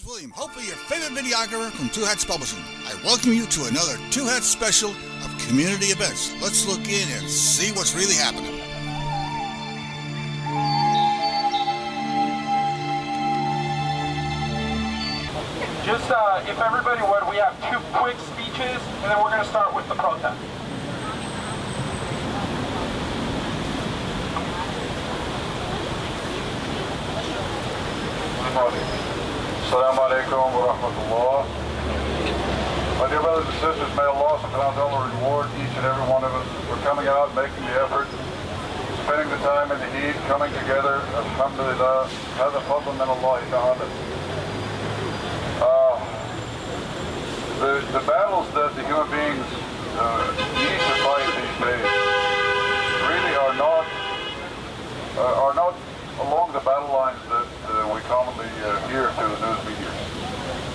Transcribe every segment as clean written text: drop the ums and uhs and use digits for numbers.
William, hopefully your favorite videographer from Two Hats Publishing. I welcome you to another Two Hats special of community events. Let's look in and see what's really happening. Just, if everybody would, we have two quick speeches, and then we're going to start with the protest. Assalamu alaikum wa rahmatullah. My dear brothers and sisters, may Allah subhanahu wa ta'ala reward each and every one of us for coming out, making the effort, spending the time in the heat, coming together. Alhamdulillah. Hada fadl min Allah ta'ala. The battles that the human beings need to fight these days really are not along the battle lines that we commonly hear through the news media.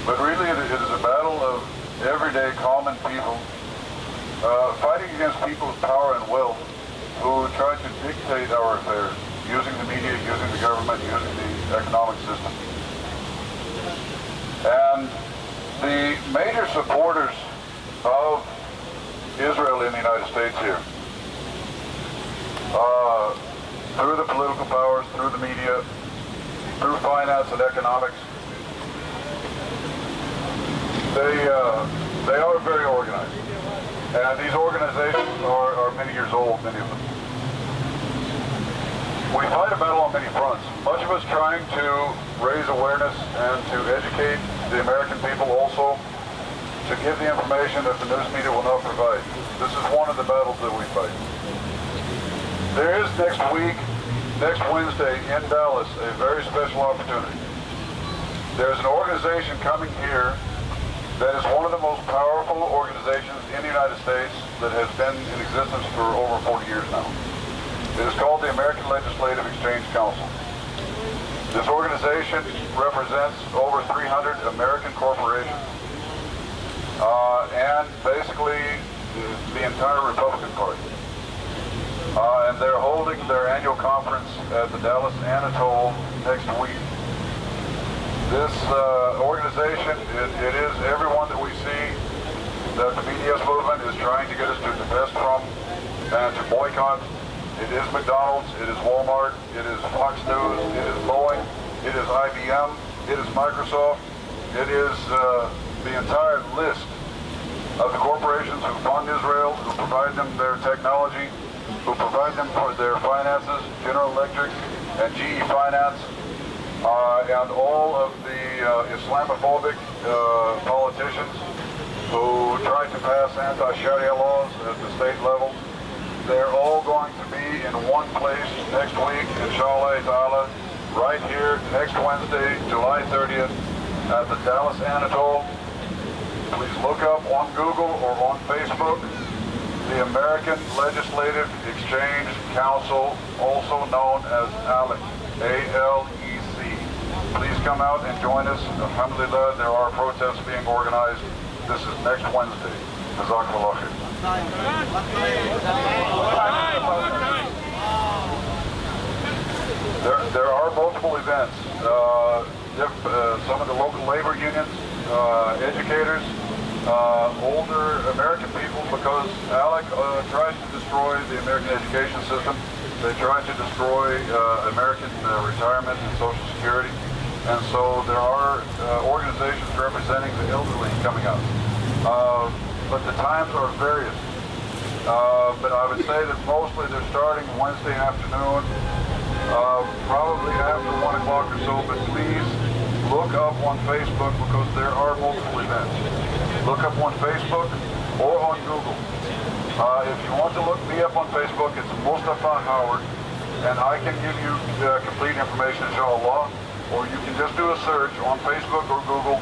But really it is a battle of everyday common people fighting against people with power and wealth who try to dictate our affairs using the media, using the government, using the economic system. And the major supporters of Israel in the United States here, through the political powers, through the media, through finance and economics, they are very organized. And these organizations are many years old, many of them. We fight a battle on many fronts. Much of us trying to raise awareness and to educate the American people also, to give the information that the news media will not provide. This is one of the battles that we fight. There is next Wednesday in Dallas, a very special opportunity. There's an organization coming here that is one of the most powerful organizations in the United States that has been in existence for over 40 years now. It is called the American Legislative Exchange Council. This organization represents over 300 American corporations and basically the entire Republican Party. And they're holding their annual conference at the Dallas Anatole next week. This organization, it is everyone that we see that the BDS movement is trying to get us to divest from and to boycott. It is McDonald's, it is Walmart, it is Fox News, it is Boeing, it is IBM, it is Microsoft, it is the entire list of the corporations who fund Israel, who provide them their technology, who provide them for their finances, General Electric and GE Finance, and all of the Islamophobic politicians who try to pass anti-Sharia laws at the state level. They're all going to be in one place next week, inshallah ta'ala, right here next Wednesday, July 30th, at the Dallas Anatole. Please look up on Google or on Facebook the American Legislative Exchange Council, also known as ALEC, A-L-E-C. Please come out and join us. Alhamdulillah, there are protests being organized. This is next Wednesday. Jazakallah khair. There are multiple events. Some of the local labor unions, educators, older American people, because ALEC tries to destroy the American education system. They try to destroy American retirement and Social Security. And so there are organizations representing the elderly coming out. But the times are various. But I would say that mostly they're starting Wednesday afternoon, probably after 1 o'clock or so, but please look up on Facebook because there are multiple events. Look up on Facebook or on Google. If you want to look me up on Facebook, it's Mustafa Howard, and I can give you complete information, inshallah, or you can just do a search on Facebook or Google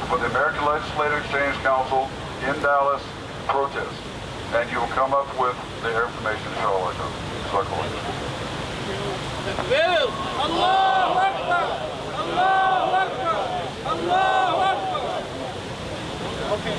for the American Legislative Exchange Council in Dallas protest, and you will come up with their information, inshallah. Allahu Akbar! Allahu Akbar! Allahu Akbar! Okay.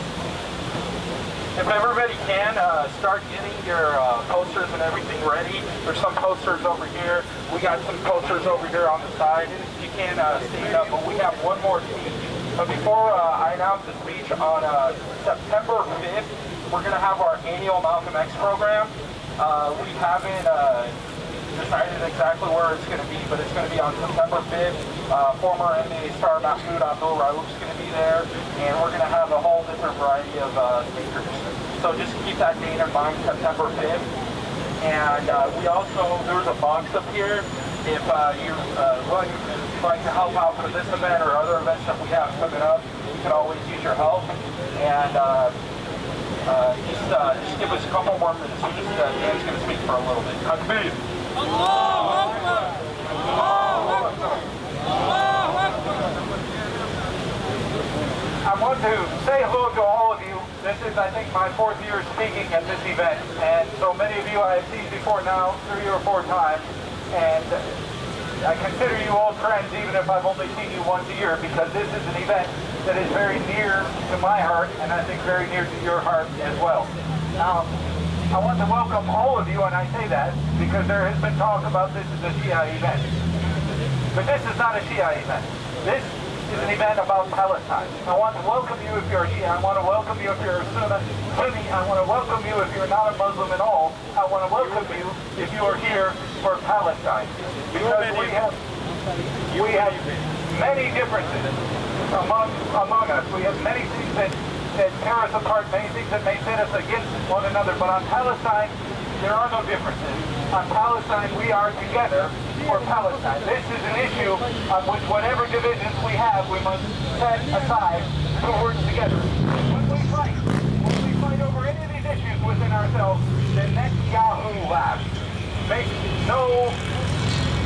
If everybody can, start getting your posters and everything ready. There's some posters over here. We got some posters over here on the side. You can stand up, but we have one more speech. But before I announce the speech on September 5th, we're going to have our annual Malcolm X program. We haven't decided exactly where it's going to be, but it's going to be on September 5th. Former NBA star Mahmoud Abdul-Rauf is going to be there, and we're going to have a whole different variety of speakers. So just keep that date in mind, September 5th. And we also, there's a box up here. If you're would like to help out for this event or other events that we have coming up, you can always use your help. And just give us a couple more minutes. Dan's going to speak for a little bit. Takbir. Allahu Akbar! Allahu Akbar! Allahu Akbar! I want to say hello to all of you. This is, I think, my 4th year speaking at this event. And so many of you I have seen before now 3 or 4 times. And I consider you old friends even if I've only seen you once a year, because this is an event that is very near to my heart and I think very near to your heart as well. Now, I want to welcome all of you, and I say that because there has been talk about this as a Shia event. But this is not a Shia event. This is an event about Palestine. I want to welcome you if you're a Shia. I want to welcome you if you're a Sunni. I want to welcome you if you're not a Muslim at all. I want to welcome you if you are here for Palestine. Because we have many differences among us. We have many things that tear us apart, many things that may set us against one another. But on Palestine, there are no differences. On Palestine, we are together for Palestine. This is an issue on which whatever divisions we have, we must set aside to work together. When we fight over any of these issues within ourselves, then Netanyahu laughs. Make no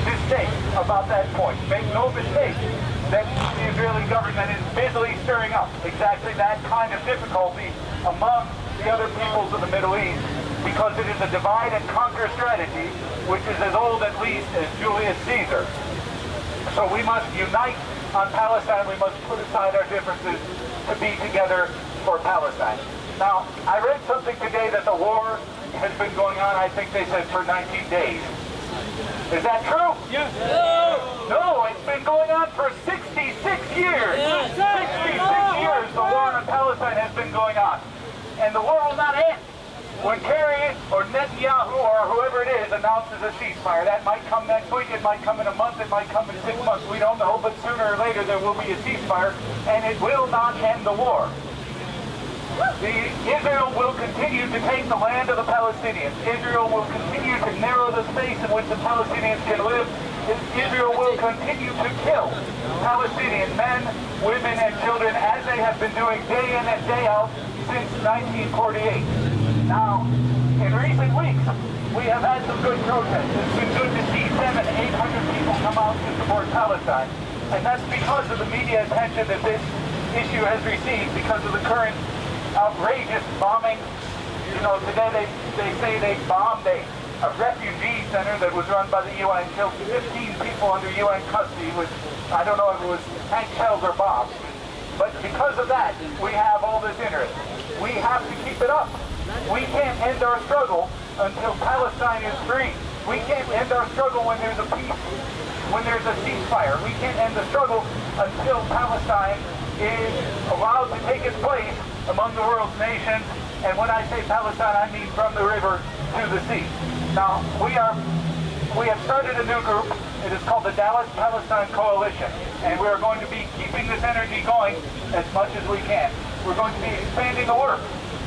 mistake about that point. Make no mistake that the Israeli government is busily stirring up exactly that kind of difficulty among the other peoples of the Middle East, because it is a divide and conquer strategy which is as old at least as Julius Caesar. So we must unite on Palestine. We must put aside our differences to be together for Palestine. Now, I read something today that the war has been going on, I think they said, for 19 days. Is that true? Yes. No, it's been going on for 66 years. 66 years the war on Palestine has been going on. And the war will not end when Kerry or Netanyahu or whoever it is announces a ceasefire. That might come next week, it might come in a month, it might come in 6 months. We don't know, but sooner or later there will be a ceasefire, and it will not end the war. Israel will continue to take the land of the Palestinians. Israel will continue to narrow the space in which the Palestinians can live. Israel will continue to kill Palestinian men, women, and children as they have been doing day in and day out since 1948. Now, in recent weeks, we have had some good protests. It's been good to see 700 to 800 people come out to support Palestine. And that's because of the media attention that this issue has received, because of the current outrageous bombing. You know, today they say they bombed a refugee center that was run by the UN, killed 15 people under UN custody with, I don't know if it was tank shells or bombs. But because of that, we have all this interest. We have to keep it up. We can't end our struggle until Palestine is free. We can't end our struggle when there's a peace, when there's a ceasefire. We can't end the struggle until Palestine is allowed to take its place among the world's nations. And when I say Palestine, I mean from the river to the sea. Now, we have started a new group. It is called the Dallas Palestine Coalition. And we are going to be keeping this energy going as much as we can. We're going to be expanding the work.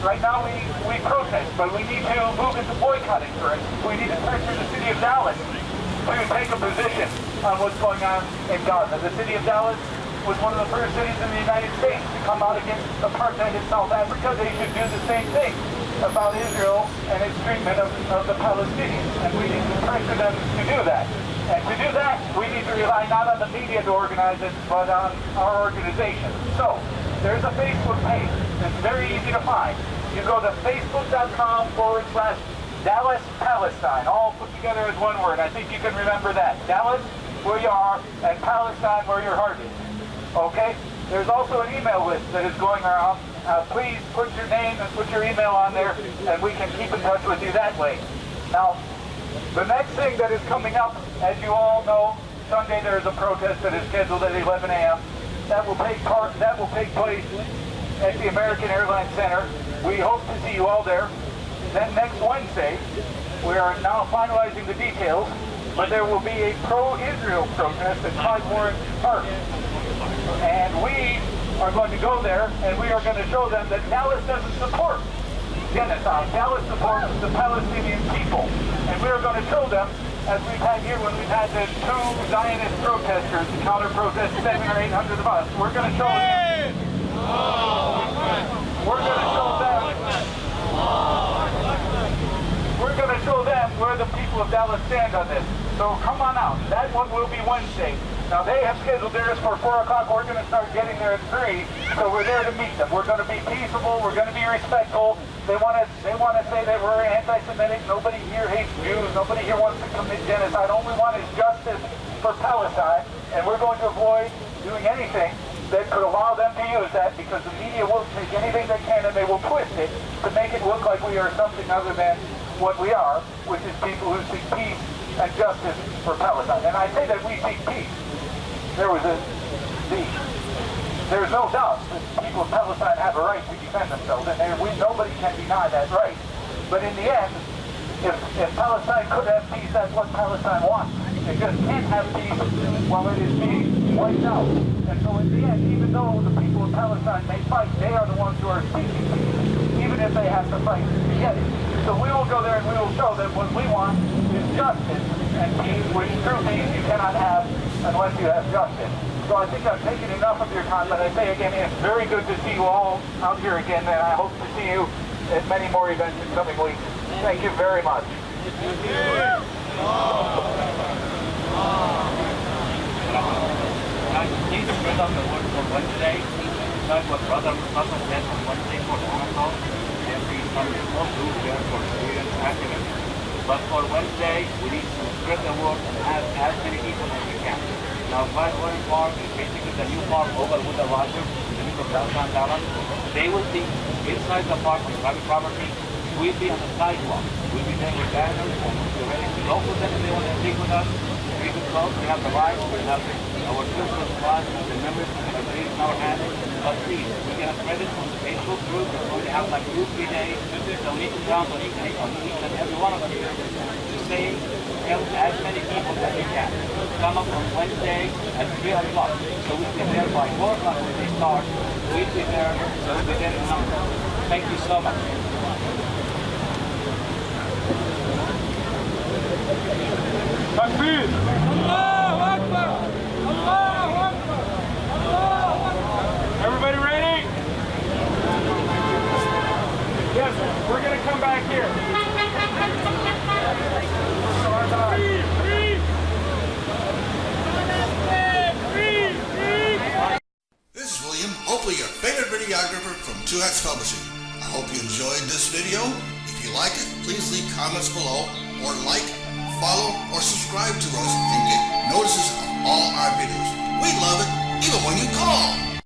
Right now we protest, but we need to move into boycotting, for instance. We need to pressure the city of Dallas to take a position on what's going on in Gaza. The city of Dallas was one of the first cities in the United States to come out against apartheid in South Africa. They should do the same thing about Israel and its treatment of the Palestinians. And we need to pressure them to do that. And to do that, we need to rely not on the media to organize it, but on our organization. So, there's a Facebook page. It's very easy to find. You go to facebook.com/Dallas Palestine, all put together as one word. I think you can remember that. Dallas, where you are, and Palestine, where your heart is. Okay? There's also an email list that is going around. Please put your name and put your email on there, and we can keep in touch with you that way. Now, the next thing that is coming up, as you all know, Sunday there is a protest that is scheduled at 11 a.m. that will take place at the American Airlines Center. We hope to see you all there. Then next Wednesday, we are now finalizing the details, but there will be a pro-Israel protest at Clyde Warren Park. And we are going to go there, and we are going to show them that Dallas doesn't support genocide. Dallas supports the Palestinian people. And we are going to show them, as we've had here when we've had the two Zionist protesters, the counter-protest, 700 or 800 of us, we're going to show them. We're going to show them. We're going to show them where the people of Dallas stand on this. So come on out. That one will be Wednesday. Now they have scheduled theirs for 4 o'clock. We're going to start getting there at 3. So we're there to meet them. We're going to be peaceable. We're going to be respectful. They want to say that we're anti-Semitic. Nobody here hates Jews. Nobody here wants to commit genocide. All we want is justice for Palestine. And we're going to avoid doing anything that could allow them to use that, because the media will take anything they can and they will twist it to make it look like we are something other than what we are, which is people who seek peace and justice for Palestine. And I say that we seek peace. There's no doubt that people of Palestine have a right to defend themselves, and nobody can deny that right. But in the end, if Palestine could have peace, that's what Palestine wants. It just can't have peace while it is being wiped out. And so in the end, even though the people of Palestine may fight, they are the ones who are seeking peace, even if they have to fight to get it. So we will go there and we will show that what we want is justice and peace, which true peace you cannot have unless you have justice. So I think I've taken enough of your time, but I say again, it's very good to see you all out here again, and I hope to see you at many more events in coming weeks. Thank you very much. Please spread out the word for Wednesday. That's what Brother Russell said on Wednesday for the Holocaust. Every small group there for Syrian activists. But for Wednesday, we need to spread the word and have as many people as we can. Now, Clyde Warren Park is basically the new park over with the Rogers, the new downtown Dallas. They will be inside the park on private property. We'll be on the sidewalk. We'll be there with banners, and we'll be ready to go with them if they want to speak with us. We can close. We have the rights. We have our Christmas cards and the members and the trees in our hands. But please, we can spread it on the Facebook group. We're going to have like 2-3 days. So we can count on each and every one of us here to say, tell as many people as we can. Come up on Wednesday at 3 o'clock. So we'll be there by 4 o'clock when they start. We'll be there. So we'll be there in number. Thank you so much. Takbir! Allahu Akbar! Allahu Akbar! Allahu Akbar! Everybody ready? Yes, we're going to come back here. This is William, hopefully your favorite videographer from Two Hats Publishing. I hope you enjoyed this video. If you like it, please leave comments below, or like, follow, or subscribe to us and get notices of all our videos. We love it, even when you call.